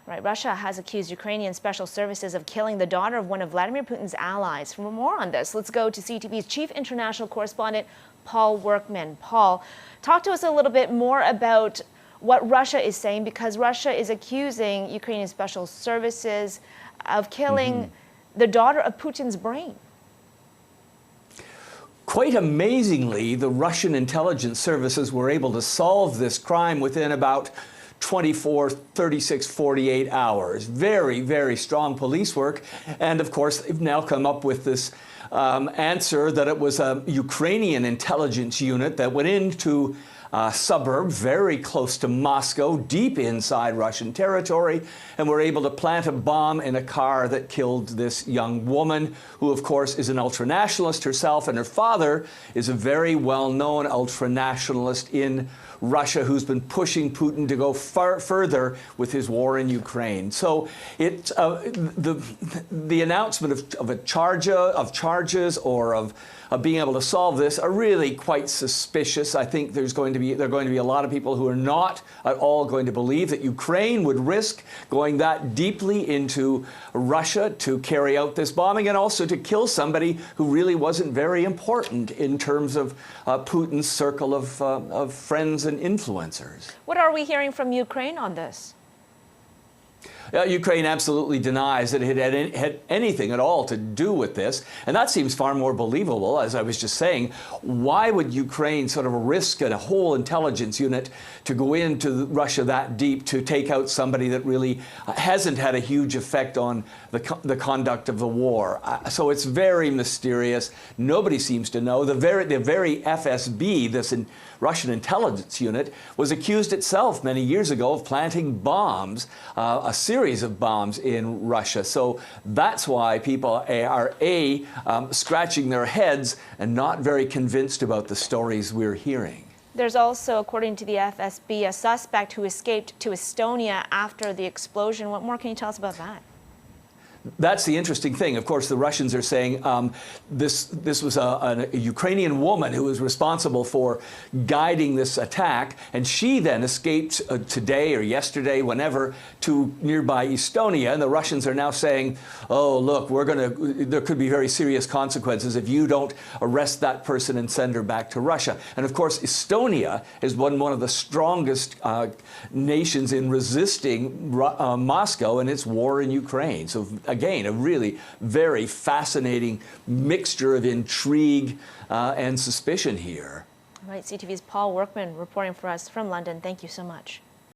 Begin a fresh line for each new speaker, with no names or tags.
Right, Russia has accused Ukrainian special services of killing the daughter of one of Vladimir Putin's allies. For more on this, let's go to CTV's chief international correspondent, Paul Workman. Paul, talk to us a little bit more about what Russia is saying, because Russia is accusing Ukrainian special services of killing the daughter of Putin's brain.
Quite amazingly, the Russian intelligence services were able to solve this crime within about 24, 36, 48 hours. Very, very strong police work. And of course, they've now come up with this answer that it was a Ukrainian intelligence unit that went into a suburb very close to Moscow, deep inside Russian territory, and were able to plant a bomb in a car that killed this young woman, who of course is an ultranationalist herself, and her father is a very well-known ultranationalist in Russia who's been pushing Putin to go far further with his war in Ukraine. So the announcement of charges or of being able to solve this are really quite suspicious. I think there are going to be a lot of people who are not at all going to believe that Ukraine would risk going that deeply into Russia to carry out this bombing and also to kill somebody who really wasn't very important in terms of Putin's circle of friends and influencers.
What are we hearing from Ukraine on this?
Ukraine absolutely denies that it had anything at all to do with this, and that seems far more believable. As I was just saying, why would Ukraine sort of risk a whole intelligence unit to go into Russia that deep to take out somebody that really hasn't had a huge effect on the conduct of the war? So it's very mysterious. Nobody seems to know. The very FSB, this Russian intelligence unit, was accused itself many years ago of planting bombs, a series of bombs in Russia. So that's why people are scratching their heads and not very convinced about the stories we're hearing.
There's also, according to the FSB, a suspect who escaped to Estonia after the explosion. What more can you tell us about that?
That's the interesting thing. Of course, the Russians are saying this was a Ukrainian woman who was responsible for guiding this attack, and she then escaped today or yesterday, whenever, to nearby Estonia. And the Russians are now saying, oh, look, there could be very serious consequences if you don't arrest that person and send her back to Russia. And of course, Estonia is one of the strongest nations in resisting Moscow in its war in Ukraine. So again, a really very fascinating mixture of intrigue and suspicion here.
All right, CTV's Paul Workman reporting for us from London. Thank you so much.